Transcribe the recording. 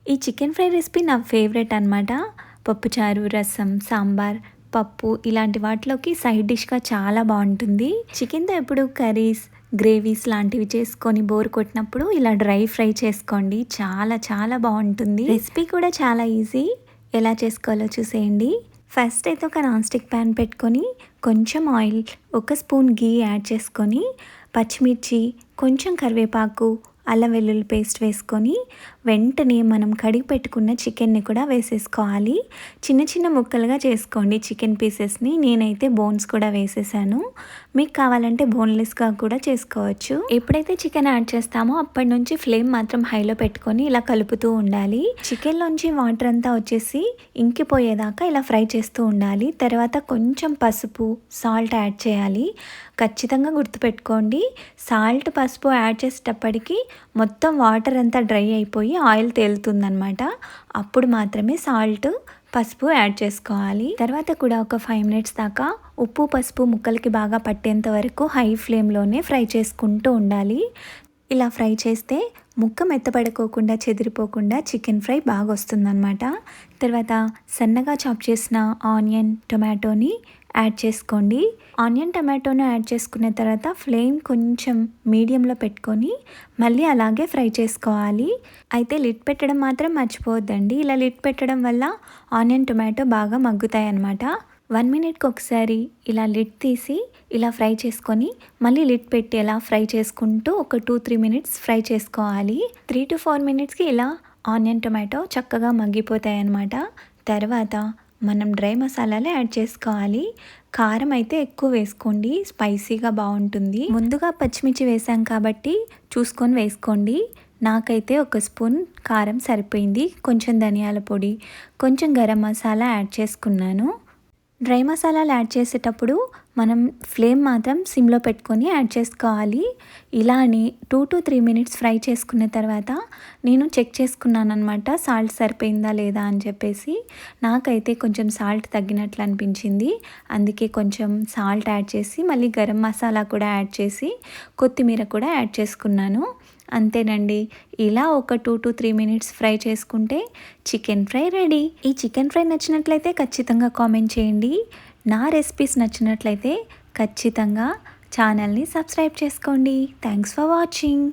ఈ chicken fry recipe నా favourite అనమాట. పప్పుచారు, రసం, సాంబార్, పప్పు ఇలాంటి వాటిలోకి సైడ్ డిష్‌గా చాలా బావుంటుంది. చికెన్‌తో ఎప్పుడు కర్రీస్, గ్రేవీస్ లాంటివి చేసుకొని బోర్ కొట్టినప్పుడు ఇలా డ్రై ఫ్రై చేసుకోండి. చాలా చాలా బావుంటుంది. రెసిపీ కూడా చాలా ఈజీ. ఎలా చేసుకోవాలో చూసేయండి. ఫస్ట్ అయితే ఒక నాన్ స్టిక్ ప్యాన్ పెట్టుకొని కొంచెం ఆయిల్, ఒక స్పూన్ ఘీ యాడ్ చేసుకొని పచ్చిమిర్చి, కొంచెం కరివేపాకు, అల్లం వెల్లుల్లి పేస్ట్ వేసుకొని వెంటనే మనం కడిగి పెట్టుకున్న చికెన్ని కూడా వేసేసుకోవాలి. చిన్న చిన్న ముక్కలుగా చేసుకోండి చికెన్ పీసెస్ని. నేనైతే బోన్స్ కూడా వేసేసాను. మీకు కావాలంటే బోన్లెస్గా కూడా చేసుకోవచ్చు. ఎప్పుడైతే చికెన్ యాడ్ చేస్తామో అప్పటి నుంచి ఫ్లేమ్ మాత్రం హైలో పెట్టుకొని ఇలా కలుపుతూ ఉండాలి. చికెన్లోంచి వాటర్ అంతా వచ్చేసి ఇంకిపోయేదాకా ఇలా ఫ్రై చేస్తూ ఉండాలి. తర్వాత కొంచెం పసుపు, సాల్ట్ యాడ్ చేయాలి. ఖచ్చితంగా గుర్తుపెట్టుకోండి, సాల్ట్, పసుపు యాడ్ చేసేటప్పటికి మొత్తం వాటర్ అంతా డ్రై అయిపోయి ఆయిల్ తేలుతుందనమాట. అప్పుడు మాత్రమే సాల్ట్, పసుపు యాడ్ చేసుకోవాలి. తర్వాత కూడా ఒక 5 మినిట్స్ దాకా ఉప్పు, పసుపు ముక్కలకి బాగా పట్టేంత వరకు హై ఫ్లేమ్లోనే ఫ్రై చేసుకుంటూ ఉండాలి. ఇలా ఫ్రై చేస్తే ముక్క మెత్తపడుకోకుండా, చెదిరిపోకుండా చికెన్ ఫ్రై బాగా వస్తుందన్నమాట. తర్వాత సన్నగా చాప్ చేసిన ఆనియన్, టొమాటోని యాడ్ చేసుకోండి. ఆనియన్, టమాటోని యాడ్ చేసుకున్న తర్వాత ఫ్లేమ్ కొంచెం మీడియంలో పెట్టుకొని మళ్ళీ అలాగే ఫ్రై చేసుకోవాలి. అయితే లిడ్ పెట్టడం మాత్రం మర్చిపోవద్దండి. ఇలా లిడ్ పెట్టడం వల్ల ఆనియన్, టొమాటో బాగా మగ్గుతాయి అన్నమాట. 1 మినిట్కి ఒకసారి ఇలా లిడ్ తీసి ఇలా ఫ్రై చేసుకొని మళ్ళీ లిడ్ పెట్టి ఇలా ఫ్రై చేసుకుంటూ ఒక 2-3 మినిట్స్ ఫ్రై చేసుకోవాలి. 3-4 మినిట్స్కి ఇలా ఆనియన్, టొమాటో చక్కగా మగ్గిపోతాయి అన్నమాట. తర్వాత మనం డ్రై మసాలాలు యాడ్ చేసుకోవాలి. కారం అయితే ఎక్కువ వేసుకోండి, స్పైసీగా బాగుంటుంది. ముందుగా పచ్చిమిర్చి వేసాం కాబట్టి చూసుకొని వేసుకోండి. నాకైతే ఒక స్పూన్ కారం సరిపోయింది. కొంచెం ధనియాల పొడి, కొంచెం గరం మసాలా యాడ్ చేసుకున్నాను. డ్రై మసాలాలు యాడ్ చేసేటప్పుడు మనం ఫ్లేమ్ మాత్రం సిమ్లో పెట్టుకొని యాడ్ చేసుకోవాలి. ఇలానే 2-3 మినిట్స్ ఫ్రై చేసుకున్న తర్వాత నేను చెక్ చేసుకున్నాను అనమాట, సాల్ట్ సరిపోయిందా లేదా అని చెప్పేసి. నాకైతే కొంచెం సాల్ట్ తగ్గినట్లు అనిపించింది. అందుకే కొంచెం సాల్ట్ యాడ్ చేసి మళ్ళీ గరం మసాలా కూడా యాడ్ చేసి కొత్తిమీర కూడా యాడ్ చేసుకున్నాను. అంతేనండి. ఇలా ఒక 2-3 మినిట్స్ ఫ్రై చేసుకుంటే చికెన్ ఫ్రై రెడీ. ఈ చికెన్ ఫ్రై నచ్చినట్లయితే ఖచ్చితంగా కామెంట్ చేయండి. నా రెసిపీస్ నచ్చినట్లయితే ఖచ్చితంగా ఛానల్ని సబ్స్క్రైబ్ చేసుకోండి. Thanks for watching.